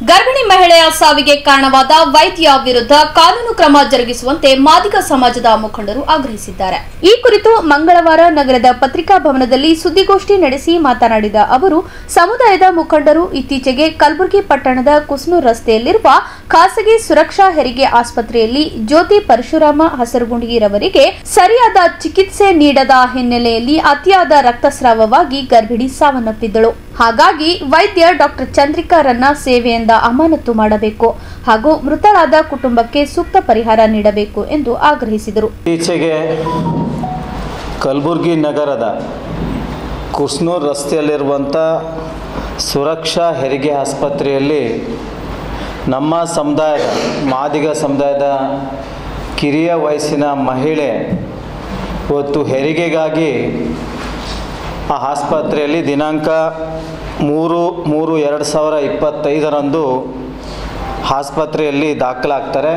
ಗರ್ಭಿಣಿ ಮಹಿಳೆಯ ಸಾವಿಗೆ ಕಾರಣವಾದ ವೈದ್ಯ ವಿರುದ್ಧ ಕಾನೂನು ಕ್ರಮ ಜರುಗಿಸುವಂತೆ ಮಾದಿಗ ಸಮಾಜದ ಮುಖಂಡರು ಆಗ್ರಹಿಸಿದ್ದಾರೆ. ಈ ಕುರಿತು ಮಂಗಳವಾರ ನಗರದ ಪತ್ರಿಕಾ ಭವನದಲ್ಲಿ ಸುದ್ದಿಗೋಷ್ಠಿ ನಡೆಸಿ ಮಾತನಾಡಿದ ಅವರು, ಸಮುದಾಯದ ಮುಖಂಡರು ಇತ್ತೀಚೆಗೆ ಕಲಬುರಗಿ ಪಟ್ಟಣದ ಕುಸ್ನೂರ್ ರಸ್ತೆಯಲ್ಲಿರುವ ಖಾಸಗಿ ಸುರಕ್ಷಾ ಹೆರಿಗೆ ಆಸ್ಪತ್ರೆಯಲ್ಲಿ ಜ್ಯೋತಿ ಪರಶುರಾಮ ಹಸರಗುಂಡಿರವರಿಗೆ ಸರಿಯಾದ ಚಿಕಿತ್ಸೆ ನೀಡದ ಹಿನ್ನೆಲೆಯಲ್ಲಿ ಅತಿಯಾದ ರಕ್ತಸ್ರಾವವಾಗಿ ಗರ್ಭಿಣಿ ಸಾವನ್ನಪ್ಪಿದ್ದಳು. ಹಾಗಾಗಿ ವೈದ್ಯ ಡಾಕ್ಟರ್ ಚಂದ್ರಿಕಾರನ್ನ ಸೇವೆಯಿಂದ ಅಮಾನತು ಮಾಡಬೇಕು ಹಾಗೂ ಮೃತಳಾದ ಕುಟುಂಬಕ್ಕೆ ಸೂಕ್ತ ಪರಿಹಾರ ನೀಡಬೇಕು ಎಂದು ಆಗ್ರಹಿಸಿದರು. ಇತ್ತೀಚೆಗೆ ಕಲಬುರಗಿ ನಗರದ ಕುಸ್ನೂರ್ ರಸ್ತೆಯಲ್ಲಿರುವಂಥ ಸುರಕ್ಷಾ ಹೆರಿಗೆ ಆಸ್ಪತ್ರೆಯಲ್ಲಿ ನಮ್ಮ ಸಮುದಾಯದ ಮಾದಿಗ ಸಮುದಾಯದ ಕಿರಿಯ ವಯಸ್ಸಿನ ಮಹಿಳೆ ಇವತ್ತು ಹೆರಿಗೆಗಾಗಿ ಆ ಆಸ್ಪತ್ರೆಯಲ್ಲಿ ದಿನಾಂಕ 3/3/2025 ಆಸ್ಪತ್ರೆಯಲ್ಲಿ ದಾಖಲಾಗ್ತಾರೆ.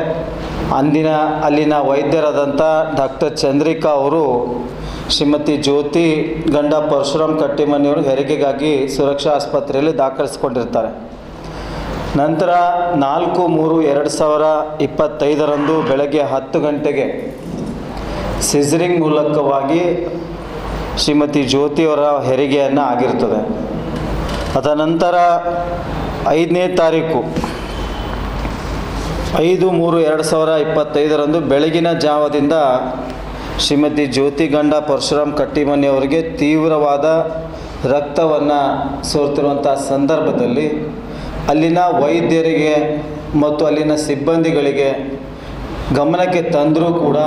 ಅಲ್ಲಿನ ವೈದ್ಯರಾದಂಥ ಡಾಕ್ಟರ್ ಚಂದ್ರಿಕಾ ಅವರು ಶ್ರೀಮತಿ ಜ್ಯೋತಿ ಗಂಡ ಪರಶುರಾಮ್ ಕಟ್ಟಿಮನಿಯವರು ಹೆರಿಗೆಗಾಗಿ ಸುರಕ್ಷಾ ಆಸ್ಪತ್ರೆಯಲ್ಲಿ ದಾಖಲಿಸಿಕೊಂಡಿರ್ತಾರೆ. ನಂತರ 4/3/2025 ಬೆಳಗ್ಗೆ 10 ಗಂಟೆಗೆ ಸಿಸರಿಂಗ್ ಮೂಲಕವಾಗಿ ಶ್ರೀಮತಿ ಜ್ಯೋತಿಯವರ ಹೆರಿಗೆಯನ್ನು ಆಗಿರ್ತದೆ. ಅದನಂತರ 5ನೇ ತಾರೀಕು 5/3/2025 ಬೆಳಗಿನ ಜಾವದಿಂದ ಶ್ರೀಮತಿ ಜ್ಯೋತಿ ಗಂಡ ಪರಶುರಾಮ್ ಕಟ್ಟಿಮನಿಯವರಿಗೆ ತೀವ್ರವಾದ ರಕ್ತವನ್ನು ಸೋರ್ತಿರುವಂಥ ಸಂದರ್ಭದಲ್ಲಿ ಅಲ್ಲಿನ ವೈದ್ಯರಿಗೆ ಮತ್ತು ಅಲ್ಲಿನ ಸಿಬ್ಬಂದಿಗಳಿಗೆ ಗಮನಕ್ಕೆ ತಂದರೂ ಕೂಡ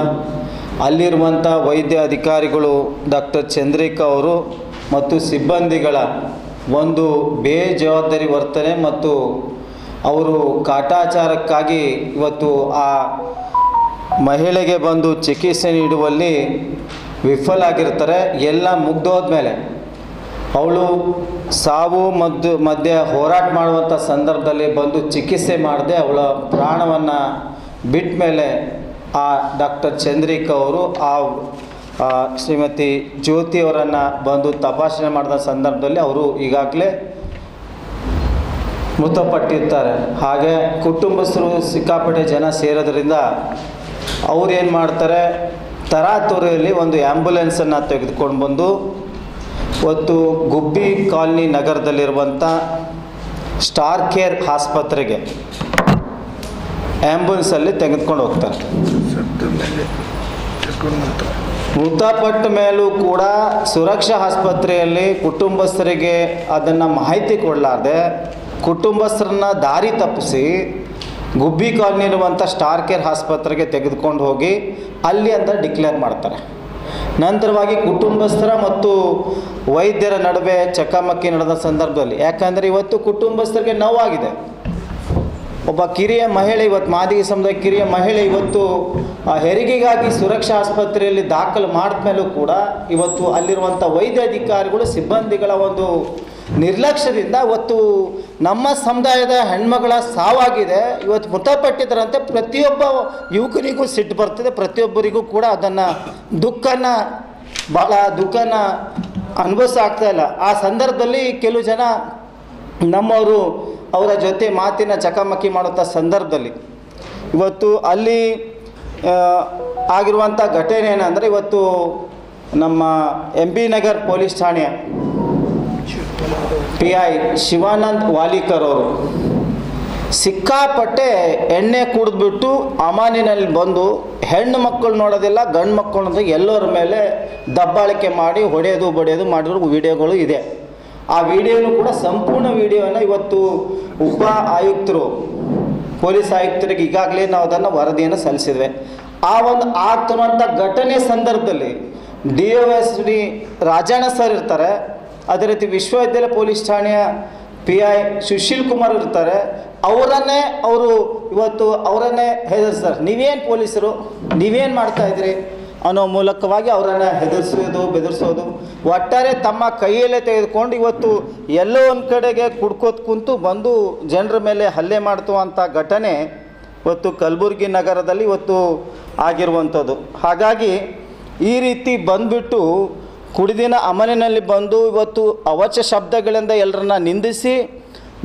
ಅಲ್ಲಿರುವಂಥ ವೈದ್ಯ ಅಧಿಕಾರಿಗಳು ಡಾಕ್ಟರ್ ಚಂದ್ರಿಕಾ ಅವರು ಮತ್ತು ಸಿಬ್ಬಂದಿಗಳ ಒಂದು ಬೇಜವಾಬ್ದಾರಿ ವರ್ತನೆ ಮತ್ತು ಅವರು ಕಾಟಾಚಾರಕ್ಕಾಗಿ ಇವತ್ತು ಆ ಮಹಿಳೆಗೆ ಬಂದು ಚಿಕಿತ್ಸೆ ನೀಡುವಲ್ಲಿ ವಿಫಲಾಗಿರ್ತಾರೆ. ಎಲ್ಲ ಮುಗ್ದೋದ್ಮೇಲೆ ಅವಳು ಸಾವು ಮಧ್ಯೆ ಹೋರಾಟ ಮಾಡುವಂಥ ಸಂದರ್ಭದಲ್ಲಿ ಬಂದು ಚಿಕಿತ್ಸೆ ಮಾಡದೆ ಅವಳ ಪ್ರಾಣವನ್ನು ಬಿಟ್ಟ ಮೇಲೆ ಆ ಡಾಕ್ಟರ್ ಚಂದ್ರಿಕಾ ಅವರು ಶ್ರೀಮತಿ ಜ್ಯೋತಿಯವರನ್ನು ಬಂದು ತಪಾಸಣೆ ಮಾಡಿದ ಸಂದರ್ಭದಲ್ಲಿ ಅವರು ಈಗಾಗಲೇ ಮೃತಪಟ್ಟಿರ್ತಾರೆ. ಹಾಗೆ ಕುಟುಂಬಸ್ಥರು ಸಿಕ್ಕಾಪಟ್ಟೆ ಜನ ಸೇರೋದ್ರಿಂದ ಅವ್ರು ಏನು ಮಾಡ್ತಾರೆ, ತರಾತುರಿಯಲ್ಲಿ ಒಂದು ಆ್ಯಂಬುಲೆನ್ಸನ್ನು ತೆಗೆದುಕೊಂಡು ಬಂದು ಇವತ್ತು ಗುಬ್ಬಿ ಕಾಲನಿ ನಗರದಲ್ಲಿರುವಂಥ ಸ್ಟಾರ್ ಕೇರ್ ಆಸ್ಪತ್ರೆಗೆ ಆ್ಯಂಬುಲೆನ್ಸಲ್ಲಿ ತೆಗೆದುಕೊಂಡು ಹೋಗ್ತಾರೆ. ಮೃತಪಟ್ಟ ಮೇಲೂ ಕೂಡ ಸುರಕ್ಷಾ ಆಸ್ಪತ್ರೆಯಲ್ಲಿ ಕುಟುಂಬಸ್ಥರಿಗೆ ಅದನ್ನು ಮಾಹಿತಿ ಕೊಡಲಾರ್ದೆ ಕುಟುಂಬಸ್ಥರನ್ನ ದಾರಿ ತಪ್ಪಿಸಿ ಗುಬ್ಬಿ ಕಾಲನಿ ಇರುವಂಥ ಸ್ಟಾರ್ ಕೇರ್ ಆಸ್ಪತ್ರೆಗೆ ತೆಗೆದುಕೊಂಡು ಹೋಗಿ ಅಲ್ಲಿ ಅಂತ ಡಿಕ್ಲೇರ್ ಮಾಡ್ತಾರೆ. ನಂತರವಾಗಿ ಕುಟುಂಬಸ್ಥರ ಮತ್ತು ವೈದ್ಯರ ನಡುವೆ ಚಕಮಕಿ ನಡೆದ ಸಂದರ್ಭದಲ್ಲಿ, ಯಾಕಂದರೆ ಇವತ್ತು ಕುಟುಂಬಸ್ಥರಿಗೆ ನೋವಾಗಿದೆ. ಒಬ್ಬ ಕಿರಿಯ ಮಹಿಳೆ, ಇವತ್ತು ಮಾದಿಗ ಸಮುದಾಯ ಕಿರಿಯ ಮಹಿಳೆ ಇವತ್ತು ಹೆರಿಗೆಗಾಗಿ ಸುರಕ್ಷಾ ಆಸ್ಪತ್ರೆಯಲ್ಲಿ ದಾಖಲು ಮಾಡಿದ ಮೇಲೂ ಕೂಡ ಇವತ್ತು ಅಲ್ಲಿರುವಂಥ ವೈದ್ಯ ಅಧಿಕಾರಿಗಳು ಸಿಬ್ಬಂದಿಗಳ ಒಂದು ನಿರ್ಲಕ್ಷ್ಯದಿಂದ ಇವತ್ತು ನಮ್ಮ ಸಮುದಾಯದ ಹೆಣ್ಮಗಳ ಸಾವಾಗಿದೆ. ಇವತ್ತು ಮೃತಪಟ್ಟಿದ್ದರಂತೆ ಪ್ರತಿಯೊಬ್ಬ ಯುವಕನಿಗೂ ಸಿಟ್ಟು ಬರ್ತದೆ, ಪ್ರತಿಯೊಬ್ಬರಿಗೂ ಕೂಡ ಅದನ್ನು ಭಾಳ ದುಃಖನ ಅನುಭವಿಸಾಗ್ತಾ ಇಲ್ಲ. ಆ ಸಂದರ್ಭದಲ್ಲಿ ಕೆಲವು ಜನ ನಮ್ಮವರು ಅವರ ಜೊತೆ ಮಾತಿನ ಚಕಮಕಿ ಮಾಡುವಂಥ ಸಂದರ್ಭದಲ್ಲಿ ಇವತ್ತು ಅಲ್ಲಿ ಆಗಿರುವಂಥ ಘಟನೆ ಏನಂದರೆ, ಇವತ್ತು ನಮ್ಮ MP ನಗರ್ ಪೊಲೀಸ್ ಠಾಣೆಯ PI ಶಿವಾನಂದ್ ವಾಲಿಕರ್ ಅವರು ಸಿಕ್ಕಾಪಟ್ಟೆ ಎಣ್ಣೆ ಕುಡಿದ್ಬಿಟ್ಟು ಅಮಾನಿನಲ್ಲಿ ಬಂದು ಹೆಣ್ಣು ಮಕ್ಕಳು ನೋಡೋದಿಲ್ಲ, ಗಂಡು ಮಕ್ಕಳು ನೋಡೋದು, ಎಲ್ಲರ ಮೇಲೆ ದಬ್ಬಾಳಿಕೆ ಮಾಡಿ ಹೊಡೆಯೋದು ಬಡಿಯೋದು ಮಾಡಿರೋ ವಿಡಿಯೋಗಳು ಇದೆ. ಆ ವಿಡಿಯೋನು ಕೂಡ ಸಂಪೂರ್ಣ ವಿಡಿಯೋನ ಇವತ್ತು ಉಪ ಆಯುಕ್ತರು ಪೊಲೀಸ್ ಆಯುಕ್ತರಿಗೆ ಈಗಾಗಲೇ ನಾವು ಅದನ್ನು ವರದಿಯನ್ನು ಸಲ್ಲಿಸಿದ್ವಿ. ಆ ಒಂದು ಆಗ್ತಿರುವಂಥ ಘಟನೆ ಸಂದರ್ಭದಲ್ಲಿ DOSD ರಾಜಣ್ಣ ಸರ್ ಇರ್ತಾರೆ, ಅದೇ ರೀತಿ ವಿಶ್ವವಿದ್ಯಾಲಯ ಪೊಲೀಸ್ ಠಾಣೆಯ PI ಸುಶೀಲ್ ಕುಮಾರ್ ಇರ್ತಾರೆ. ಅವರನ್ನೇ ಹೆದರ್ಸ್ತಾರೆ. ನೀವೇನು ಪೊಲೀಸರು, ನೀವೇನು ಮಾಡ್ತಾಯಿದ್ರಿ ಅನ್ನೋ ಮೂಲಕವಾಗಿ ಅವರನ್ನು ಹೆದರಿಸೋದು ಬೆದರಿಸೋದು, ಒಟ್ಟಾರೆ ತಮ್ಮ ಕೈಯಲ್ಲೇ ತೆಗೆದುಕೊಂಡು ಇವತ್ತು ಎಲ್ಲೋ ಒಂದು ಕಡೆಗೆ ಕುಡ್ಕೋತ್ ಕುಂತು ಬಂದು ಜನರ ಮೇಲೆ ಹಲ್ಲೆ ಮಾಡ್ತುವಂಥ ಘಟನೆ ಇವತ್ತು ಕಲಬುರಗಿ ನಗರದಲ್ಲಿ ಇವತ್ತು ಆಗಿರುವಂಥದ್ದು. ಹಾಗಾಗಿ ಈ ರೀತಿ ಬಂದುಬಿಟ್ಟು ಕುಡಿದಿನ ಅಮಲಿನಲ್ಲಿ ಬಂದು ಇವತ್ತು ಅವಾಚ್ಯ ಶಬ್ದಗಳಿಂದ ಎಲ್ಲರನ್ನ ನಿಂದಿಸಿ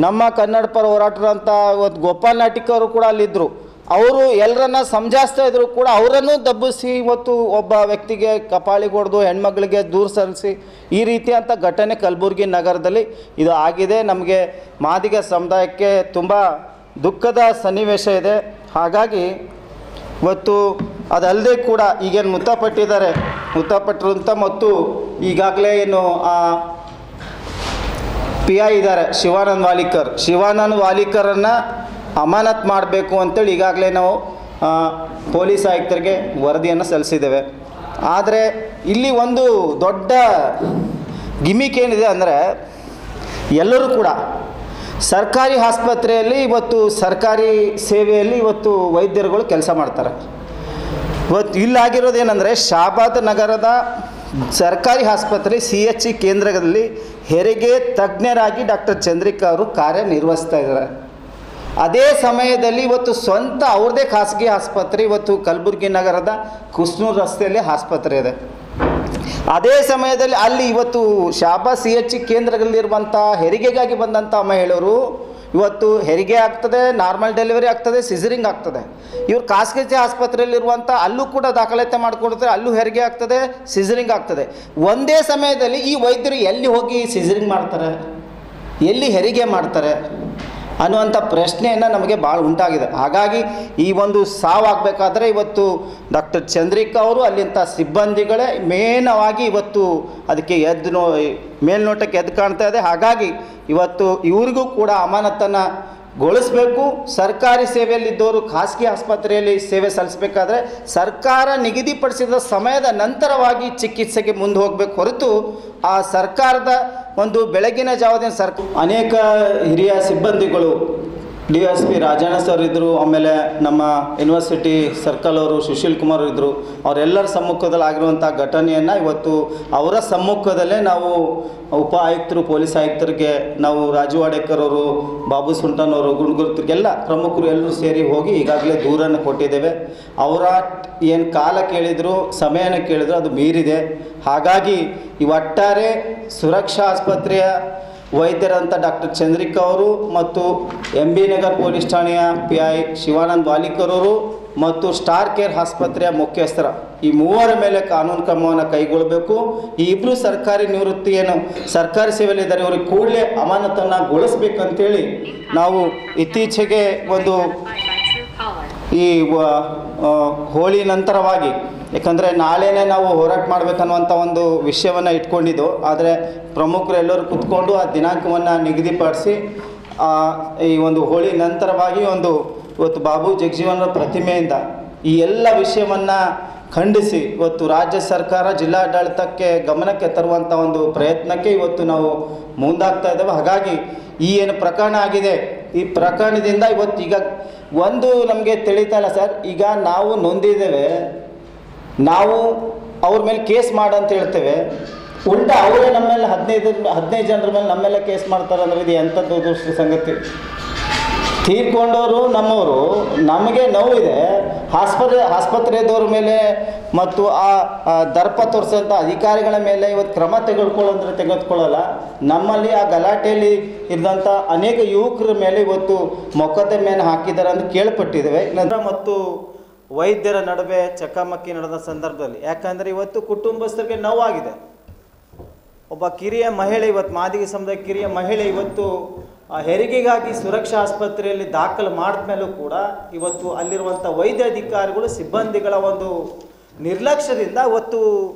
ನಮ್ಮ ಕನ್ನಡ ಪರ ಹೋರಾಟರು ಅಂತ ಇವತ್ತು ಗೋಪಾಲ್ ನಾಟಿಕ್ ಅವರು ಕೂಡ ಅಲ್ಲಿದ್ದರು. ಅವರು ಎಲ್ಲರನ್ನ ಸಮಜಾಯಿಸ್ತಾ ಇದ್ರು ಕೂಡ ಅವರನ್ನು ದಬ್ಬಿಸಿ ಇವತ್ತು ಒಬ್ಬ ವ್ಯಕ್ತಿಗೆ ಕಪಾಳಿಗೆ ಹೊಡೆದು ಹೆಣ್ಮಗಳಿಗೆ ದೂರ ಸರಿಸಿ ಈ ರೀತಿಯಂಥ ಘಟನೆ ಕಲಬುರಗಿ ನಗರದಲ್ಲಿ ಇದು ಆಗಿದೆ. ನಮಗೆ ಮಾದಿಗ ಸಮುದಾಯಕ್ಕೆ ತುಂಬ ದುಃಖದ ಸನ್ನಿವೇಶ ಇದೆ. ಹಾಗಾಗಿ ಇವತ್ತು ಅದಲ್ಲದೆ ಕೂಡ ಈಗೇನು ಮೃತಪಟ್ಟರು ಅಂತ ಮತ್ತು ಈಗಾಗಲೇ ಏನು PI ಇದ್ದಾರೆ ಶಿವಾನಂದ್ ವಾಲಿಕರನ್ನು ಅಮಾನತ್ ಮಾಡಬೇಕು ಅಂತೇಳಿ ಈಗಾಗಲೇ ನಾವು ಪೊಲೀಸ್ ಆಯುಕ್ತರಿಗೆ ವರದಿಯನ್ನು ಸಲ್ಲಿಸಿದ್ದೇವೆ. ಆದರೆ ಇಲ್ಲಿ ಒಂದು ದೊಡ್ಡ ಗಿಮಿಕ್ ಏನಿದೆ ಅಂದರೆ ಎಲ್ಲರೂ ಕೂಡ ಸರ್ಕಾರಿ ಆಸ್ಪತ್ರೆಯಲ್ಲಿ ಇವತ್ತು ಸರ್ಕಾರಿ ಸೇವೆಯಲ್ಲಿ ಇವತ್ತು ವೈದ್ಯರುಗಳು ಕೆಲಸ ಮಾಡ್ತಾರೆ. ಇವತ್ತು ಇಲ್ಲಾಗಿರೋದೇನೆಂದರೆ ಶಾಬಾದ್ ನಗರದ ಸರ್ಕಾರಿ ಆಸ್ಪತ್ರೆ CHC ಕೇಂದ್ರದಲ್ಲಿ ಹೆರಿಗೆ ತಜ್ಞರಾಗಿ ಡಾಕ್ಟರ್ ಚಂದ್ರಿಕಾ ಅವರು ಕಾರ್ಯನಿರ್ವಹಿಸ್ತಾ ಇದ್ದಾರೆ. ಅದೇ ಸಮಯದಲ್ಲಿ ಇವತ್ತು ಸ್ವಂತ ಅವ್ರದ್ದೇ ಖಾಸಗಿ ಆಸ್ಪತ್ರೆ ಇವತ್ತು ಕಲಬುರಗಿ ನಗರದ ಕುಸ್ನೂರು ರಸ್ತೆಯಲ್ಲಿ ಆಸ್ಪತ್ರೆ ಇದೆ. ಅದೇ ಸಮಯದಲ್ಲಿ ಅಲ್ಲಿ ಇವತ್ತು ಶಾಬಾದ್ CHC ಕೇಂದ್ರದಲ್ಲಿರುವಂಥ ಹೆರಿಗೆಗಾಗಿ ಬಂದಂಥ ಮಹಿಳೆಯರು ಇವತ್ತು ಹೆರಿಗೆ ಆಗ್ತದೆ, ನಾರ್ಮಲ್ ಡೆಲಿವರಿ ಆಗ್ತದೆ, ಸಿಸರಿಂಗ್ ಆಗ್ತದೆ. ಇವರು ಖಾಸಗಿ ಆಸ್ಪತ್ರೆಯಲ್ಲಿರುವಂಥ ಅಲ್ಲೂ ಕೂಡ ದಾಖಲಾತಿ ಮಾಡಿಕೊಡ್ತಾರೆ, ಅಲ್ಲೂ ಹೆರಿಗೆ ಆಗ್ತದೆ, ಸಿಸರಿಂಗ್ ಆಗ್ತದೆ. ಒಂದೇ ಸಮಯದಲ್ಲಿ ಈ ವೈದ್ಯರು ಎಲ್ಲಿ ಹೋಗಿ ಸಿಸರಿಂಗ್ ಮಾಡ್ತಾರೆ, ಎಲ್ಲಿ ಹೆರಿಗೆ ಮಾಡ್ತಾರೆ ಅನ್ನುವಂಥ ಪ್ರಶ್ನೆಯನ್ನು ನಮಗೆ ಭಾಳ ಉಂಟಾಗಿದೆ. ಹಾಗಾಗಿ ಈ ಒಂದು ಸಾವಾಗಬೇಕಾದ್ರೆ ಇವತ್ತು ಡಾಕ್ಟರ್ ಚಂದ್ರಿಕಾ ಅವರು ಅಲ್ಲಿಂಥ ಸಿಬ್ಬಂದಿಗಳೇ ಮೇನವಾಗಿ ಇವತ್ತು ಅದಕ್ಕೆ ಮೇಲ್ನೋಟಕ್ಕೆ ಎದ್ದು ಕಾಣ್ತಾ ಇದೆ. ಹಾಗಾಗಿ ಇವತ್ತು ಇವರಿಗೂ ಕೂಡ ಅಮಾನತನ್ನು ಗೊಳಿಸಬೇಕು. ಸರ್ಕಾರಿ ಸೇವೆಯಲ್ಲಿದ್ದವರು ಖಾಸಗಿ ಆಸ್ಪತ್ರೆಯಲ್ಲಿ ಸೇವೆ ಸಲ್ಲಿಸಬೇಕಾದ್ರೆ ಸರ್ಕಾರ ನಿಗದಿಪಡಿಸಿದ ಸಮಯದ ನಂತರವಾಗಿ ಚಿಕಿತ್ಸೆಗೆ ಮುಂದೆ ಹೋಗಬೇಕು ಹೊರತು ಆ ಸರ್ಕಾರದ ಒಂದು ಬೆಳಗಿನ ಜಾವದಿಂದ ಅನೇಕ ಹಿರಿಯ ಸಿಬ್ಬಂದಿಗಳು DSP ರಾಜಣ್ಣ ಸರ್ ಇದ್ದರು, ಆಮೇಲೆ ನಮ್ಮ ಯೂನಿವರ್ಸಿಟಿ ಸರ್ಕಲ್ ಅವರು ಸುಶೀಲ್ ಕುಮಾರ್ ಇದ್ದರು. ಅವರೆಲ್ಲರ ಸಮ್ಮುಖದಲ್ಲಿ ಆಗಿರುವಂಥ ಘಟನೆಯನ್ನು ಇವತ್ತು ಅವರ ಸಮ್ಮುಖದಲ್ಲೇ ನಾವು ಉಪ ಆಯುಕ್ತರು, ಪೊಲೀಸ್ ಆಯುಕ್ತರಿಗೆ ನಾವು ರಾಜು ವಾಡೇಕರ್ ಅವರು, ಬಾಬು ಸುಂಟನ್ ಅವರು, ಗುಂಡ್ಗುರ್ತಿಗೆಲ್ಲ ಪ್ರಮುಖರು ಎಲ್ಲರೂ ಸೇರಿ ಹೋಗಿ ಈಗಾಗಲೇ ದೂರನ್ನು ಕೊಟ್ಟಿದ್ದೇವೆ. ಅವರ ಏನು ಕಾಲ ಕೇಳಿದರು, ಸಮಯನ ಕೇಳಿದ್ರು, ಅದು ಮೀರಿದೆ. ಹಾಗಾಗಿ ಈ ಒಟ್ಟಾರೆ ಸುರಕ್ಷಾ ಆಸ್ಪತ್ರೆಯ ವೈದ್ಯರಂಥ ಡಾಕ್ಟರ್ ಚಂದ್ರಿಕಾ ಅವರು ಮತ್ತು MB ನಗರ್ ಪೊಲೀಸ್ ಠಾಣೆಯ PI ಶಿವಾನಂದ್ ವಾಲಿಕರ್ ಅವರು ಮತ್ತು ಸ್ಟಾರ್ ಕೇರ್ ಆಸ್ಪತ್ರೆಯ ಮುಖ್ಯಸ್ಥರ ಈ ಮೂವರ ಮೇಲೆ ಕಾನೂನು ಕ್ರಮವನ್ನು ಕೈಗೊಳ್ಳಬೇಕು. ಈ ಇಬ್ಬರು ಸರ್ಕಾರಿ ನಿವೃತ್ತಿ ಏನು ಸರ್ಕಾರಿ ಸೇವೆಯಲ್ಲಿದ್ದಾರೆ ಇವರಿಗೆ ಕೂಡಲೇ ಅಮಾನತನ್ನು ಗೊಳಿಸ್ಬೇಕಂತೇಳಿ ನಾವು ಇತ್ತೀಚೆಗೆ ಒಂದು ಈ ಹೋಳಿ ನಂತರವಾಗಿ, ಯಾಕಂದರೆ ನಾಳೆನೇ ನಾವು ಹೋರಾಟ ಮಾಡಬೇಕನ್ನುವಂಥ ಒಂದು ವಿಷಯವನ್ನು ಇಟ್ಕೊಂಡಿದ್ದು. ಆದರೆ ಪ್ರಮುಖರು ಎಲ್ಲರೂ ಕೂತ್ಕೊಂಡು ಆ ದಿನಾಂಕವನ್ನು ನಿಗದಿಪಡಿಸಿ ಈ ಒಂದು ಹೋಳಿ ನಂತರವಾಗಿ ಇವತ್ತು ಬಾಬು ಜಗಜೀವನರ ಪ್ರತಿಮೆಯಿಂದ ಈ ಎಲ್ಲ ವಿಷಯವನ್ನು ಖಂಡಿಸಿ ಇವತ್ತು ರಾಜ್ಯ ಸರ್ಕಾರ ಜಿಲ್ಲಾಡಳಿತಕ್ಕೆ ಗಮನಕ್ಕೆ ತರುವಂಥ ಒಂದು ಪ್ರಯತ್ನಕ್ಕೆ ಇವತ್ತು ನಾವು ಮುಂದಾಗ್ತಾ ಇದ್ದೇವೆ. ಹಾಗಾಗಿ ಈ ಏನು ಪ್ರಕರಣ ಆಗಿದೆ, ಈ ಪ್ರಕರಣದಿಂದ ಇವತ್ತು ಈಗ ಒಂದು ನಮಗೆ ತಿಳಿತಾ ಇಲ್ಲ ಸರ್. ಈಗ ನಾವು ನೊಂದಿದ್ದೇವೆ, ನಾವು ಅವ್ರ ಮೇಲೆ ಕೇಸ್ ಮಾಡಂತ ಹೇಳ್ತೇವೆ, ಉಲ್ಟಾ ಅವರೇ ನಮ್ಮ ಮೇಲೆ 15 ಜನರ ಮೇಲೆ ನಮ್ಮೆಲ್ಲ ಕೇಸ್ ಮಾಡ್ತಾರೆ ಅಂದರೆ ಇದು ಎಂಥದ್ದು ದೃಷ್ಟಿ ಸಂಗತಿ. ತೀರ್ಕೊಂಡವರು ನಮ್ಮವರು, ನಮಗೆ ನೋವಿದೆ. ಆಸ್ಪತ್ರೆದವ್ರ ಮೇಲೆ ಮತ್ತು ಆ ದರ್ಪ ತೋರಿಸೋಂಥ ಅಧಿಕಾರಿಗಳ ಮೇಲೆ ಇವತ್ತು ಕ್ರಮ ತೆಗೆದುಕೊಳ್ಳಲ್ಲ. ನಮ್ಮಲ್ಲಿ ಆ ಗಲಾಟೆಯಲ್ಲಿ ಇದ್ದಂಥ ಅನೇಕ ಯುವಕರ ಮೇಲೆ ಇವತ್ತು ಮೊಕದ್ದಮೆಯನ್ನು ಹಾಕಿದ್ದಾರೆ ಅಂತ ಕೇಳ್ಪಟ್ಟಿದ್ದೇವೆ. ಮತ್ತು ವೈದ್ಯರ ನಡುವೆ ಚಕಮಕಿ ನಡೆದ ಸಂದರ್ಭದಲ್ಲಿ, ಯಾಕಂದರೆ ಇವತ್ತು ಕುಟುಂಬಸ್ಥರಿಗೆ ನೋವಾಗಿದೆ. ಒಬ್ಬ ಕಿರಿಯ ಮಹಿಳೆ, ಇವತ್ತು ಮಾದಿಗ ಸಮುದಾಯ ಕಿರಿಯ ಮಹಿಳೆ ಇವತ್ತು ಹೆರಿಗೆಗಾಗಿ ಸುರಕ್ಷಾ ಆಸ್ಪತ್ರೆಯಲ್ಲಿ ದಾಖಲು ಮಾಡಿದ ಮೇಲೂ ಕೂಡ ಇವತ್ತು ಅಲ್ಲಿರುವಂಥ ವೈದ್ಯ ಅಧಿಕಾರಿಗಳು, ಸಿಬ್ಬಂದಿಗಳ ಒಂದು ನಿರ್ಲಕ್ಷ್ಯದಿಂದ ಇವತ್ತು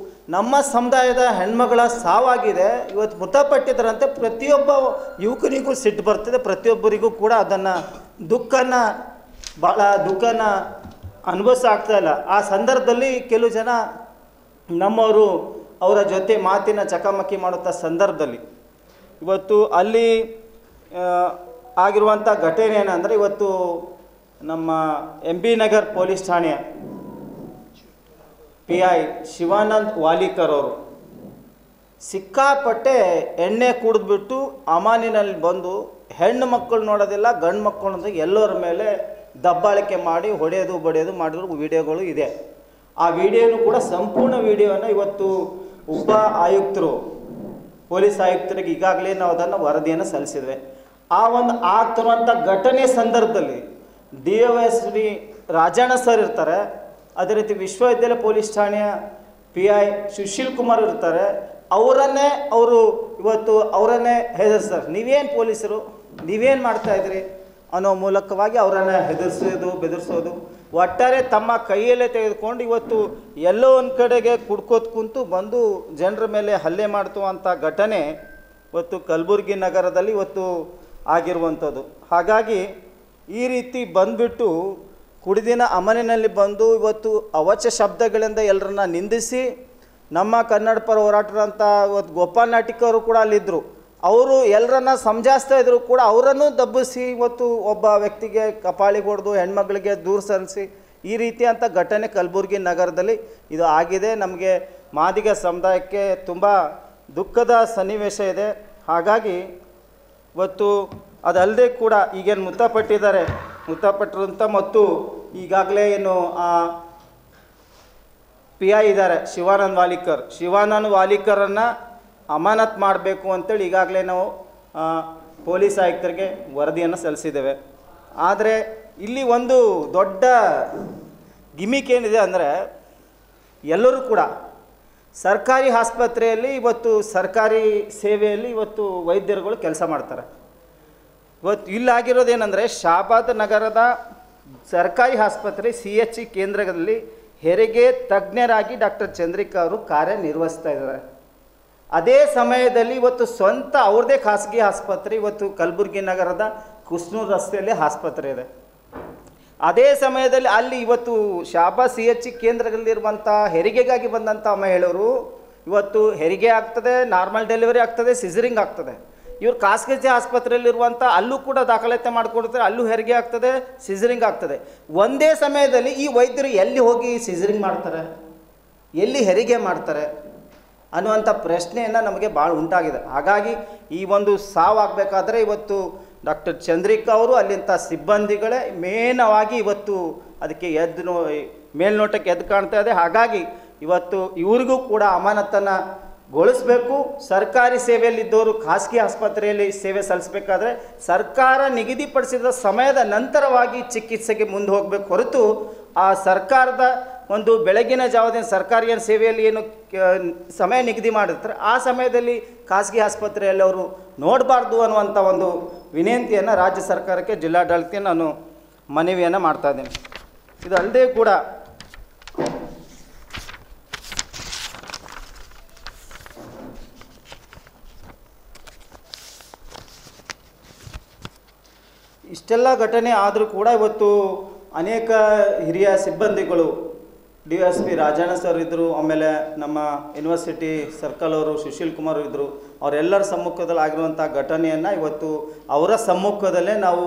ನಮ್ಮ ಸಮುದಾಯದ ಹೆಣ್ಮಗಳ ಸಾವಾಗಿದೆ. ಇವತ್ತು ಮೃತಪಟ್ಟಿದ್ದರಂತೆ ಪ್ರತಿಯೊಬ್ಬ ಯುವಕನಿಗೂ ಸಿಟ್ಟು ಬರ್ತದೆ, ಪ್ರತಿಯೊಬ್ಬರಿಗೂ ಕೂಡ ಅದನ್ನು ಭಾಳ ದುಃಖನ ಅನುಭವಿಸಾಗ್ತಾ ಇಲ್ಲ. ಆ ಸಂದರ್ಭದಲ್ಲಿ ಕೆಲವು ಜನ ನಮ್ಮವರು ಅವರ ಜೊತೆ ಮಾತಿನ ಚಕಮಕಿ ಮಾಡುತ್ತಾ ಸಂದರ್ಭದಲ್ಲಿ ಇವತ್ತು ಅಲ್ಲಿ ಆಗಿರುವಂಥ ಘಟನೆ ಏನಂದರೆ, ಇವತ್ತು ನಮ್ಮ MB ನಗರ್ ಪೊಲೀಸ್ ಠಾಣೆಯ PI ಶಿವಾನಂದ್ ವಾಲಿಕರ್ ಅವರು ಸಿಕ್ಕಾಪಟ್ಟೆ ಎಣ್ಣೆ ಕುಡಿದ್ಬಿಟ್ಟು ಅಮಾನಿನಲ್ಲಿ ಬಂದು ಹೆಣ್ಣು ಮಕ್ಕಳು ನೋಡೋದಿಲ್ಲ, ಗಂಡು ಮಕ್ಕಳು ನೋಡೋದು, ಎಲ್ಲರ ಮೇಲೆ ದಬ್ಬಾಳಿಕೆ ಮಾಡಿ ಹೊಡೆಯೋದು ಬಡಿಯೋದು ಮಾಡಿರೋ ವಿಡಿಯೋಗಳು ಇದೆ. ಆ ವಿಡಿಯೋನು ಕೂಡ ಸಂಪೂರ್ಣ ವಿಡಿಯೋನ ಇವತ್ತು ಉಪ ಆಯುಕ್ತರು, ಪೊಲೀಸ್ ಆಯುಕ್ತರಿಗೆ ಈಗಾಗಲೇ ನಾವು ಅದನ್ನು ವರದಿಯನ್ನು ಸಲ್ಲಿಸಿದ್ವಿ. ಆ ಒಂದು ಆಗ್ತಿರುವಂಥ ಘಟನೆ ಸಂದರ್ಭದಲ್ಲಿ DOSP ರಾಜಣ್ಣ ಸರ್ ಇರ್ತಾರೆ, ಅದೇ ರೀತಿ ವಿಶ್ವವಿದ್ಯಾಲಯ ಪೊಲೀಸ್ ಠಾಣೆಯ PI ಸುಶೀಲ್ ಕುಮಾರ್ ಇರ್ತಾರೆ. ಅವರನ್ನೇ ಹೆದರ್ಸ್ತಾರೆ. ನೀವೇನು ಪೊಲೀಸರು, ನೀವೇನು ಮಾಡ್ತಾಯಿದ್ರಿ ಅನ್ನೋ ಮೂಲಕವಾಗಿ ಅವರನ್ನು ಬೆದರಿಸೋದು, ಒಟ್ಟಾರೆ ತಮ್ಮ ಕೈಯಲ್ಲೇ ತೆಗೆದುಕೊಂಡು ಇವತ್ತು ಎಲ್ಲೋ ಒಂದು ಕಡೆಗೆ ಕುಡ್ಕೋತ ಕುಂತು ಬಂದು ಜನರ ಮೇಲೆ ಹಲ್ಲೆ ಮಾಡ್ತುವಂಥ ಘಟನೆ ಇವತ್ತು ಕಲಬುರಗಿ ನಗರದಲ್ಲಿ ಇವತ್ತು ಆಗಿರುವಂಥದ್ದು. ಹಾಗಾಗಿ ಈ ರೀತಿ ಬಂದುಬಿಟ್ಟು ಕುಡಿದಿನ ಅಮಲಿನಲ್ಲಿ ಬಂದು ಇವತ್ತು ಅವಾಚ್ಯ ಶಬ್ದಗಳಿಂದ ಎಲ್ಲರನ್ನ ನಿಂದಿಸಿ, ನಮ್ಮ ಕನ್ನಡ ಪರ ಹೋರಾಟದಂಥ ಇವತ್ತು ಗೋಪಾಲ್ ನಾಟಿಕ್ ಅವರು ಕೂಡ ಅಲ್ಲಿದ್ದರು. ಅವರು ಎಲ್ಲರನ್ನ ಸಮಜಾಯಿಸ್ತಾ ಇದ್ರು ಕೂಡ ಅವರನ್ನು ದಬ್ಬಿಸಿ ಇವತ್ತು ಒಬ್ಬ ವ್ಯಕ್ತಿಗೆ ಕಪಾಳಿಗೆ ಹೊಡೆದು ಹೆಣ್ಮಗಳಿಗೆ ದೂರ ಸರಿಸಿ ಈ ರೀತಿಯಂಥ ಘಟನೆ ಕಲಬುರಗಿ ನಗರದಲ್ಲಿ ಇದು ಆಗಿದೆ. ನಮಗೆ ಮಾದಿಗ ಸಮುದಾಯಕ್ಕೆ ತುಂಬ ದುಃಖದ ಸನ್ನಿವೇಶ ಇದೆ. ಹಾಗಾಗಿ ಇವತ್ತು ಅದಲ್ಲದೆ ಕೂಡ ಈಗೇನು ಮೃತಪಟ್ಟಿರುವಂಥ ಮತ್ತು ಈಗಾಗಲೇ ಏನು PI ಇದ್ದಾರೆ ಶಿವಾನಂದ್ ವಾಲಿಕರನ್ನು ಅಮಾನತ್ ಮಾಡಬೇಕು ಅಂತೇಳಿ ಈಗಾಗಲೇ ನಾವು ಪೊಲೀಸ್ ಆಯುಕ್ತರಿಗೆ ವರದಿಯನ್ನು ಸಲ್ಲಿಸಿದ್ದೇವೆ. ಆದರೆ ಇಲ್ಲಿ ಒಂದು ದೊಡ್ಡ ಗಿಮಿಕ್ ಏನಿದೆ ಅಂದರೆ, ಎಲ್ಲರೂ ಕೂಡ ಸರ್ಕಾರಿ ಆಸ್ಪತ್ರೆಯಲ್ಲಿ ಇವತ್ತು ಸರ್ಕಾರಿ ಸೇವೆಯಲ್ಲಿ ಇವತ್ತು ವೈದ್ಯರುಗಳು ಕೆಲಸ ಮಾಡ್ತಾರೆ. ಇವತ್ತು ಇಲ್ಲಾಗಿರೋದೇನೆಂದರೆ, ಶಾಬಾದ್ ನಗರದ ಸರ್ಕಾರಿ ಆಸ್ಪತ್ರೆ CHE ಕೇಂದ್ರದಲ್ಲಿ ಹೆರಿಗೆ ತಜ್ಞರಾಗಿ ಡಾಕ್ಟರ್ ಚಂದ್ರಿಕಾ ಅವರು ಕಾರ್ಯನಿರ್ವಹಿಸ್ತಾ ಇದ್ದಾರೆ. ಅದೇ ಸಮಯದಲ್ಲಿ ಇವತ್ತು ಸ್ವಂತ ಅವ್ರದ್ದೇ ಖಾಸಗಿ ಆಸ್ಪತ್ರೆ ಇವತ್ತು ಕಲಬುರಗಿ ನಗರದ ಕುಸ್ನೂರು ರಸ್ತೆಯಲ್ಲಿ ಆಸ್ಪತ್ರೆ ಇದೆ. ಅದೇ ಸಮಯದಲ್ಲಿ ಅಲ್ಲಿ ಇವತ್ತು ಶಾಬಾದ್ CHE ಕೇಂದ್ರದಲ್ಲಿರುವಂಥ ಹೆರಿಗೆಗಾಗಿ ಬಂದಂಥ ಮಹಿಳೆಯರು ಇವತ್ತು ಹೆರಿಗೆ ಆಗ್ತದೆ, ನಾರ್ಮಲ್ ಡೆಲಿವರಿ ಆಗ್ತದೆ, ಸಿಸರಿಂಗ್ ಆಗ್ತದೆ. ಇವರು ಖಾಸಗಿ ಆಸ್ಪತ್ರೆಯಲ್ಲಿರುವಂಥ ಅಲ್ಲೂ ಕೂಡ ದಾಖಲಾತಿ ಮಾಡಿಕೊಡ್ತಾರೆ, ಅಲ್ಲೂ ಹೆರಿಗೆ ಆಗ್ತದೆ, ಸಿಸರಿಂಗ್ ಆಗ್ತದೆ. ಒಂದೇ ಸಮಯದಲ್ಲಿ ಈ ವೈದ್ಯರು ಎಲ್ಲಿ ಹೋಗಿ ಸಿಸರಿಂಗ್ ಮಾಡ್ತಾರೆ, ಎಲ್ಲಿ ಹೆರಿಗೆ ಮಾಡ್ತಾರೆ ಅನ್ನುವಂಥ ಪ್ರಶ್ನೆಯನ್ನು ನಮಗೆ ಭಾಳ ಉಂಟಾಗಿದೆ. ಹಾಗಾಗಿ ಈ ಒಂದು ಸಾವಾಗಬೇಕಾದ್ರೆ ಇವತ್ತು ಡಾಕ್ಟರ್ ಚಂದ್ರಿಕಾ ಅವರು ಅಲ್ಲಿಂಥ ಸಿಬ್ಬಂದಿಗಳೇ ಮೇನವಾಗಿ ಇವತ್ತು ಅದಕ್ಕೆ ಮೇಲ್ನೋಟಕ್ಕೆ ಎದ್ದು ಕಾಣ್ತಾ ಇದೆ. ಹಾಗಾಗಿ ಇವತ್ತು ಇವ್ರಿಗೂ ಕೂಡ ಅಮಾನತನ್ನು ಗೊಳಿಸಬೇಕು. ಸರ್ಕಾರಿ ಸೇವೆಯಲ್ಲಿದ್ದವರು ಖಾಸಗಿ ಆಸ್ಪತ್ರೆಯಲ್ಲಿ ಸೇವೆ ಸಲ್ಲಿಸಬೇಕಾದ್ರೆ ಸರ್ಕಾರ ನಿಗದಿಪಡಿಸಿದ ಸಮಯದ ನಂತರವಾಗಿ ಚಿಕಿತ್ಸೆಗೆ ಮುಂದೆ ಹೋಗಬೇಕು ಹೊರತು ಆ ಸರ್ಕಾರದ ಒಂದು ಬೆಳಗಿನ ಜಾವದ ಸರ್ಕಾರಿ ಸೇವೆಯಲ್ಲಿ ಏನು ಸಮಯ ನಿಗದಿ ಮಾಡಿರ್ತಾರೆ ಆ ಸಮಯದಲ್ಲಿ ಖಾಸಗಿ ಆಸ್ಪತ್ರೆಯಲ್ಲಿ ಅವರು ನೋಡಬಾರ್ದು ಅನ್ನುವಂಥ ಒಂದು ವಿನಂತಿಯನ್ನು ರಾಜ್ಯ ಸರ್ಕಾರಕ್ಕೆ ಜಿಲ್ಲಾಡಳಿತಕ್ಕೆ ನಾನು ಮನವಿಯನ್ನು ಮಾಡ್ತಾ ಇದ್ದೀನಿ. ಇದು ಅಲ್ಲದೆ ಕೂಡ ಇಷ್ಟೆಲ್ಲ ಘಟನೆ ಆದರೂ ಕೂಡ ಇವತ್ತು ಅನೇಕ ಹಿರಿಯ ಸಿಬ್ಬಂದಿಗಳು DOSP ರಾಜಣ್ಣ ಸರ್ ಇದ್ದರು, ಆಮೇಲೆ ನಮ್ಮ ಯೂನಿವರ್ಸಿಟಿ ಸರ್ಕಲ್ ಅವರು ಸುಶೀಲ್ ಕುಮಾರ್ ಇದ್ದರು. ಅವರೆಲ್ಲರ ಸಮ್ಮುಖದಲ್ಲಿ ಆಗಿರುವಂಥ ಘಟನೆಯನ್ನು ಇವತ್ತು ಅವರ ಸಮ್ಮುಖದಲ್ಲೇ ನಾವು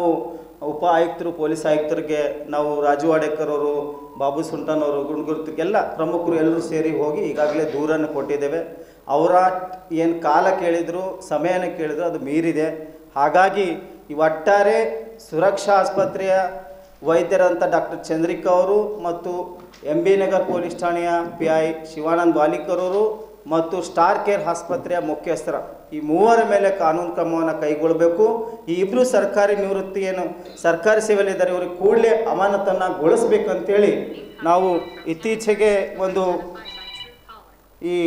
ಉಪ ಆಯುಕ್ತರು ಪೊಲೀಸ್ ಆಯುಕ್ತರಿಗೆ ನಾವು ರಾಜು ವಾಡೇಕರ್ ಅವರು, ಬಾಬು ಸುಂಟನ್ ಅವರು, ಗುಂಡ್ಗುರ್ತಿಗೆಲ್ಲ ಪ್ರಮುಖರು ಎಲ್ಲರೂ ಸೇರಿ ಹೋಗಿ ಈಗಾಗಲೇ ದೂರನ್ನು ಕೊಟ್ಟಿದ್ದೇವೆ. ಅವರ ಏನು ಕಾಲ ಕೇಳಿದರು, ಸಮಯನ ಕೇಳಿದ್ರು, ಅದು ಮೀರಿದೆ. ಹಾಗಾಗಿ ಈ ಒಟ್ಟಾರೆ ಸುರಕ್ಷಾ ಆಸ್ಪತ್ರೆಯ ವೈದ್ಯರಂಥ ಡಾಕ್ಟರ್ ಚಂದ್ರಿಕಾ ಅವರು ಮತ್ತು MB ನಗರ್ ಪೊಲೀಸ್ ಠಾಣೆಯ PI ಶಿವಾನಂದ್ ವಾಲಿಕರ್ ಅವರು ಮತ್ತು ಸ್ಟಾರ್ ಕೇರ್ ಆಸ್ಪತ್ರೆಯ ಮುಖ್ಯಸ್ಥರ ಈ ಮೂವರ ಮೇಲೆ ಕಾನೂನು ಕ್ರಮವನ್ನು ಕೈಗೊಳ್ಳಬೇಕು. ಈ ಇಬ್ಬರು ಸರ್ಕಾರಿ ನಿವೃತ್ತಿ ಏನು ಸರ್ಕಾರಿ ಸೇವೆಯಲ್ಲಿದ್ದಾರೆ ಇವರಿಗೆ ಕೂಡಲೇ ಅಮಾನತನ್ನು ಗೊಳಿಸ್ಬೇಕಂತೇಳಿ ನಾವು ಇತ್ತೀಚೆಗೆ ಒಂದು ಈ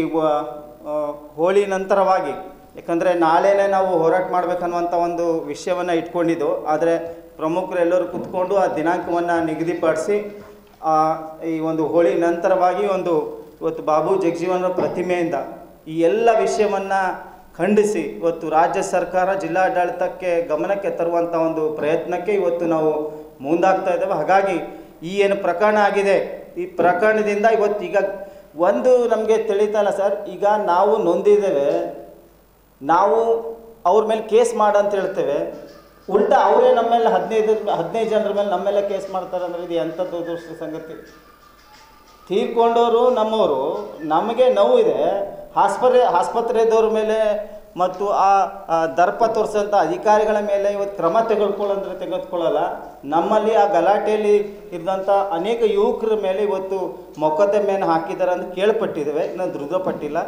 ಹೋಳಿ ನಂತರವಾಗಿ, ಯಾಕಂದರೆ ನಾಳೆನೇ ನಾವು ಹೋರಾಟ ಮಾಡಬೇಕನ್ನುವಂಥ ಒಂದು ವಿಷಯವನ್ನು ಇಟ್ಕೊಂಡಿದ್ದು, ಆದರೆ ಪ್ರಮುಖರು ಎಲ್ಲರೂ ಕೂತ್ಕೊಂಡು ಆ ದಿನಾಂಕವನ್ನು ನಿಗದಿಪಡಿಸಿ ಈ ಒಂದು ಹೋಳಿ ನಂತರವಾಗಿ ಇವತ್ತು ಬಾಬು ಜಗಜೀವನರ ಪ್ರತಿಮೆಯಿಂದ ಈ ಎಲ್ಲ ವಿಷಯವನ್ನು ಖಂಡಿಸಿ ಇವತ್ತು ರಾಜ್ಯ ಸರ್ಕಾರ ಜಿಲ್ಲಾಡಳಿತಕ್ಕೆ ಗಮನಕ್ಕೆ ತರುವಂಥ ಒಂದು ಪ್ರಯತ್ನಕ್ಕೆ ಇವತ್ತು ನಾವು ಮುಂದಾಗ್ತಾ ಇದ್ದೇವೆ. ಹಾಗಾಗಿ ಈ ಏನು ಪ್ರಕರಣ ಆಗಿದೆ, ಈ ಪ್ರಕರಣದಿಂದ ಈಗ ಒಂದು ನಮಗೆ ತಿಳಿತಲ್ಲ ಸರ್, ಈಗ ನಾವು ನೊಂದಿದ್ದೇವೆ, ನಾವು ಅವ್ರ ಮೇಲೆ ಕೇಸ್ ಮಾಡಂತ ಹೇಳ್ತೇವೆ, ಉಲ್ಟಾ ಅವರೇ ನಮ್ಮ ಮೇಲೆ 15 ಜನರ ಮೇಲೆ ನಮ್ಮ ಮೇಲೆ ಕೇಸ್ ಮಾಡ್ತಾರೆ ಅಂದರೆ ಇದು ಎಂಥದ್ದು ದುಷ್ಟ ಸಂಗತಿ. ತೀರ್ಕೊಂಡವರು ನಮ್ಮವರು, ನಮಗೆ ನೋವು ಇದೆ, ಆಸ್ಪತ್ರೆದವ್ರ ಮೇಲೆ ಮತ್ತು ಆ ದರ್ಪ ತೋರಿಸೋಂಥ ಅಧಿಕಾರಿಗಳ ಮೇಲೆ ಇವತ್ತು ಕ್ರಮ ತೆಗೆದುಕೊಳ್ಳಲ್ಲ. ನಮ್ಮಲ್ಲಿ ಆ ಗಲಾಟೆಯಲ್ಲಿ ಇದ್ದಂಥ ಅನೇಕ ಯುವಕರ ಮೇಲೆ ಇವತ್ತು ಮೊಕದ್ದಮೆಯನ್ನು ಹಾಕಿದ್ದಾರೆ ಅಂತ ಕೇಳ್ಪಟ್ಟಿದ್ದೇವೆ, ಇನ್ನೂ ದೃಢಪಟ್ಟಿಲ್ಲ.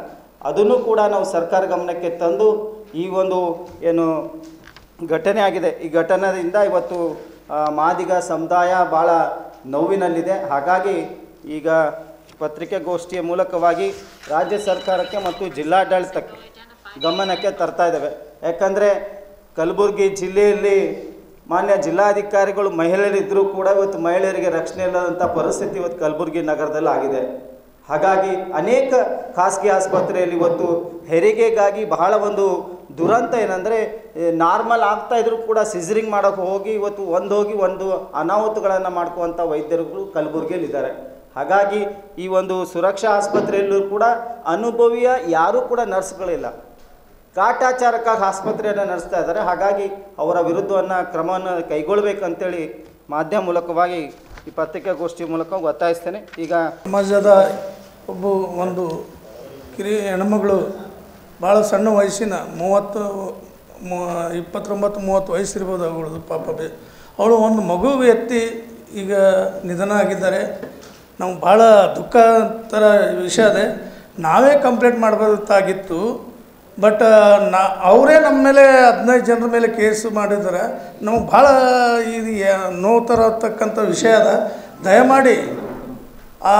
ಅದನ್ನು ಕೂಡ ನಾವು ಸರ್ಕಾರ ಗಮನಕ್ಕೆ ತಂದು ಈ ಒಂದು ಏನು ಘಟನೆ ಆಗಿದೆ. ಈ ಘಟನೆಯಿಂದ ಇವತ್ತು ಮಾದಿಗ ಸಮುದಾಯ ಭಾಳ ನೋವಿನಲ್ಲಿದೆ. ಹಾಗಾಗಿ ಈಗ ಪತ್ರಿಕಾಗೋಷ್ಠಿಯ ಮೂಲಕವಾಗಿ ರಾಜ್ಯ ಸರ್ಕಾರಕ್ಕೆ ಮತ್ತು ಜಿಲ್ಲಾಡಳಿತಕ್ಕೆ ಗಮನಕ್ಕೆ ತರ್ತಾ ಇದ್ದೇವೆ. ಯಾಕಂದರೆ ಕಲಬುರಗಿ ಜಿಲ್ಲೆಯಲ್ಲಿ ಮಾನ್ಯ ಜಿಲ್ಲಾಧಿಕಾರಿಗಳು ಮಹಿಳೆಯರಿದ್ದರೂ ಕೂಡ ಇವತ್ತು ಮಹಿಳೆಯರಿಗೆ ರಕ್ಷಣೆ ಇಲ್ಲದಂಥ ಪರಿಸ್ಥಿತಿ ಇವತ್ತು ಕಲಬುರಗಿ ನಗರದಲ್ಲಿ ಆಗಿದೆ. ಹಾಗಾಗಿ ಅನೇಕ ಖಾಸಗಿ ಆಸ್ಪತ್ರೆಯಲ್ಲಿ ಇವತ್ತು ಹೆರಿಗೆಗಾಗಿ ಬಹಳ ಒಂದು ದುರಂತ ಏನಂದರೆ ನಾರ್ಮಲ್ ಆಗ್ತಾಯಿದ್ರು ಕೂಡ ಸಿಸರಿಂಗ್ ಮಾಡೋಕ್ಕೆ ಹೋಗಿ ಇವತ್ತು ಒಂದು ಅನಾಹುತಗಳನ್ನು ಮಾಡ್ಕೋವಂಥ ವೈದ್ಯರುಗಳು ಕಲಬುರಗಿಯಲ್ಲಿದ್ದಾರೆ. ಹಾಗಾಗಿ ಈ ಒಂದು ಸುರಕ್ಷಾ ಆಸ್ಪತ್ರೆಯಲ್ಲೂ ಕೂಡ ಅನುಭವಿಯ ಯಾರೂ ಕೂಡ ನರ್ಸ್ಗಳಿಲ್ಲ, ಕಾಟಾಚಾರಕ್ಕಾಗಿ ಆಸ್ಪತ್ರೆಯನ್ನು ನಡೆಸ್ತಾ ಇದ್ದಾರೆ. ಹಾಗಾಗಿ ಅವರ ವಿರುದ್ಧವನ್ನು ಕ್ರಮವನ್ನು ಕೈಗೊಳ್ಳಬೇಕಂತೇಳಿ ಮಾಧ್ಯಮ ಮೂಲಕವಾಗಿ ಈ ಪತ್ರಿಕಾಗೋಷ್ಠಿ ಮೂಲಕ ಒತ್ತಾಯಿಸ್ತೇನೆ. ಈಗ ಸಮಾಜದ ಒಂದು ಹೆಣ್ಮಗಳು ಭಾಳ ಸಣ್ಣ ವಯಸ್ಸಿನ 29-30 ವಯಸ್ಸಿರ್ಬೋದು ಅವಳದು. ಪಾಪ ಅವಳು ಒಂದು ಮಗು ಎತ್ತಿ ಈಗ ನಿಧನ ಆಗಿದ್ದಾರೆ. ನಾವು ಭಾಳ ದುಃಖತರ ವಿಷಯ ಅದೇ. ನಾವೇ ಕಂಪ್ಲೇಂಟ್ ಮಾಡಬೇಕಾಗಿತ್ತು, ಬಟ್ ಅವರೇ ನಮ್ಮ ಮೇಲೆ 15 ಜನರ ಮೇಲೆ ಕೇಸು ಮಾಡಿದ್ದಾರೆ. ನಮಗೆ ಭಾಳ ಇದು ನೋವು ತರತಕ್ಕಂಥ ವಿಷಯ ಅದ. ದಯಮಾಡಿ ಆ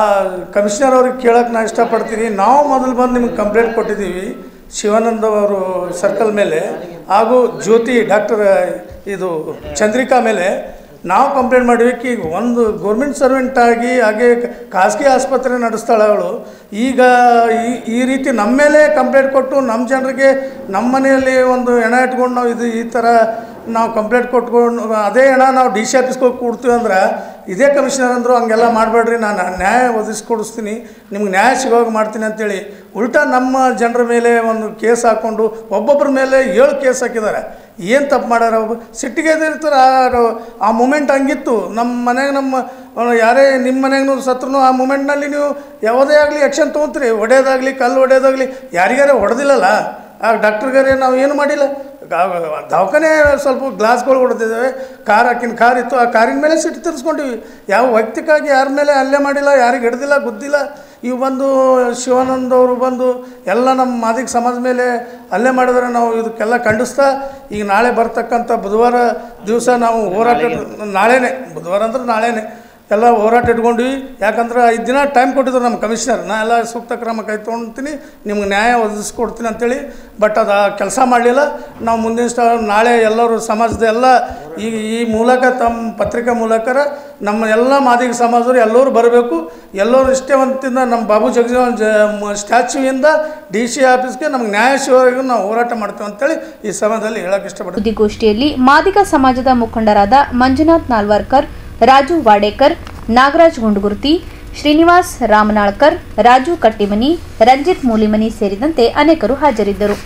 ಕಮಿಷನರ್ ಅವ್ರಿಗೆ ಕೇಳೋಕ್ಕೆ ನಾನು ಇಷ್ಟಪಡ್ತೀನಿ. ನಾವು ಮೊದಲು ಬಂದು ನಿಮ್ಗೆ ಕಂಪ್ಲೇಂಟ್ ಕೊಟ್ಟಿದ್ದೀವಿ ಶಿವಾನಂದ ಅವರು ಸರ್ಕಲ್ ಮೇಲೆ, ಹಾಗೂ ಜ್ಯೋತಿ ಡಾಕ್ಟರ್ ಇದು ಚಂದ್ರಿಕಾ ಮೇಲೆ ನಾವು ಕಂಪ್ಲೇಂಟ್ ಮಾಡಬೇಕು. ಈಗ ಒಂದು ಗೌರ್ಮೆಂಟ್ ಸರ್ವೆಂಟ್ ಆಗಿ ಹಾಗೆ ಖಾಸಗಿ ಆಸ್ಪತ್ರೆ ನಡೆಸ್ತಾಳೆ ಅವಳು. ಈಗ ಈ ರೀತಿ ನಮ್ಮ ಮೇಲೆ ಕಂಪ್ಲೇಂಟ್ ಕೊಟ್ಟು ನಮ್ಮ ಜನರಿಗೆ ನಮ್ಮ ಮನೆಯಲ್ಲಿ ಒಂದು ಹೆಣ ಇಟ್ಕೊಂಡು ನಾವು ಈ ಥರ ನಾವು ಕಂಪ್ಲೇಂಟ್ ಕೊಟ್ಕೊಂಡು ಅದೇ ಹೆಣ ನಾವು ಡಿ ಸಿ ಆಫೀಸ್ಗೆ ಹೋಗಿ ಕೊಡ್ತೀವಿ ಅಂದ್ರೆ ಇದೇ ಕಮಿಷನರ್ ಅಂದರು ಹಂಗೆಲ್ಲ ಮಾಡಬೇಡ್ರಿ, ನಾನು ನ್ಯಾಯ ಒದಗಿಸ್ಕೊಡಿಸ್ತೀನಿ, ನಿಮ್ಗೆ ನ್ಯಾಯ ಸಿಗೋವಾಗ ಮಾಡ್ತೀನಿ ಅಂತೇಳಿ ಉಲ್ಟಾ ನಮ್ಮ ಜನರ ಮೇಲೆ ಒಂದು ಕೇಸ್ ಹಾಕ್ಕೊಂಡು ಒಬ್ಬೊಬ್ಬರ ಮೇಲೆ 7 ಕೇಸ್ ಹಾಕಿದ್ದಾರೆ. ಏನು ತಪ್ಪು ಮಾಡ್ಯಾರ? ಸಿಟ್ಟಿಗೆ ಇರ್ತಾರೆ. ಆ ಮೂಮೆಂಟ್ ಹಂಗಿತ್ತು. ನಮ್ಮ ಮನೆಗೆ ಯಾರೇ ನಿಮ್ಮ ಮನೆಗೂ ಸತ್ರು ಆ ಮೂಮೆಂಟ್ನಲ್ಲಿ ನೀವು ಯಾವುದೇ ಆಗಲಿ ಆ್ಯಕ್ಷನ್ ತೊಗೊತೀರಿ. ಹೊಡೆಯೋದಾಗಲಿ ಕಲ್ಲು ಹೊಡೆಯೋದಾಗಲಿ ಯಾರಿಗಾರೇ ಹೊಡೆದಿಲ್ಲಲ್ಲ. ಆ ಡಾಕ್ಟ್ರಿಗಾರೇ ನಾವು ಏನು ಮಾಡಿಲ್ಲ. ದವಾಖಾನೆ ಸ್ವಲ್ಪ ಗ್ಲಾಸ್ಗಳು ಹೊಡೆದಿದ್ದಾವೆ. ಕಾರ್ ಇತ್ತು, ಆ ಕಾರಿನ ಮೇಲೆ ಸಿಟ್ಟು ತಿರ್ಸ್ಕೊಂಡಿವಿ. ಯಾವ ವೈಯಕ್ತಿಕವಾಗಿ ಯಾರ ಮೇಲೆ ಹಲ್ಲೆ ಮಾಡಿಲ್ಲ, ಯಾರಿಗೆ ಹಿಡ್ದಿಲ್ಲ ಗುದ್ದಿಲ್ಲ. ಇವು ಬಂದು ಶಿವಾನಂದ್ ಅವರು ಬಂದು ಎಲ್ಲ ನಮ್ಮ ಮಾದಿಗ ಸಮಾಜ ಮೇಲೆ ಹಲ್ಲೆ ಮಾಡಿದರೆ ನಾವು ಇದಕ್ಕೆಲ್ಲ ಖಂಡಿಸ್ತಾ ಈಗ ನಾಳೆ ಬರ್ತಕ್ಕಂಥ ಬುಧವಾರ ದಿವಸ ನಾವು ಹೋರಾಟ, ನಾಳೆನೇ ಬುಧವಾರ ಅಂದ್ರೆ ನಾಳೆನೇ ಎಲ್ಲ ಹೋರಾಟ ಇಟ್ಕೊಂಡ್ವಿ. ಯಾಕಂದ್ರೆ 5 ದಿನ ಟೈಮ್ ಕೊಟ್ಟಿದ್ರು ನಮ್ಮ ಕಮಿಷನರ್, ನಾ ಎಲ್ಲ ಸೂಕ್ತ ಕ್ರಮ ಕೈ ತೊಗೊಳ್ತೀನಿ, ನಿಮ್ಗೆ ನ್ಯಾಯ ಒದಗಿಸ್ಕೊಡ್ತೀನಿ ಅಂತೇಳಿ. ಬಟ್ ಅದು ಕೆಲಸ ಮಾಡಲಿಲ್ಲ. ನಾವು ಮುಂದಿನ ನಾಳೆ ಎಲ್ಲರೂ ಸಮಾಜದ ಎಲ್ಲ ಈ ಮೂಲಕ ತಮ್ಮ ಪತ್ರಿಕಾ ಮೂಲಕ ನಮ್ಮ ಎಲ್ಲ ಮಾದಿಗ ಸಮಾಜದವರು ಎಲ್ಲರೂ ಬರಬೇಕು. ಎಲ್ಲರೂ ನಿಷ್ಠೆವಂತಿಂದ ನಮ್ಮ ಬಾಬು ಜಗಜೀವನ್ ಸ್ಟ್ಯಾಚ್ಯೂಯಿಂದ ಡಿ ಸಿ ಆಫೀಸ್ಗೆ ನಮ್ಗೆ ನ್ಯಾಯ ಸಿಗೋವರೆಗೂ ನಾವು ಹೋರಾಟ ಮಾಡ್ತೇವೆ ಅಂತೇಳಿ ಈ ಸಮಯದಲ್ಲಿ ಹೇಳಕ್ಕೆ ಇಷ್ಟಪಡ್ತೀನಿ. ಸುದ್ದಿಗೋಷ್ಠಿಯಲ್ಲಿ ಮಾದಿಗ ಸಮಾಜದ ಮುಖಂಡರಾದ ಮಂಜುನಾಥ್ ನಾಲ್ವರ್ಕರ್, ರಾಜು ವಾಡೇಕರ್, ನಾಗರಾಜ್ ಗುಂಡುಗುರ್ತಿ, ಶ್ರೀನಿವಾಸ್ ರಾಮನಾಳ್ಕರ್, ರಾಜು ಕಟ್ಟಿಮನಿ, ರಂಜಿತ್ ಮೂಲಿಮನಿ ಸೇರಿದಂತೆ ಅನೇಕರು ಹಾಜರಿದ್ದರು.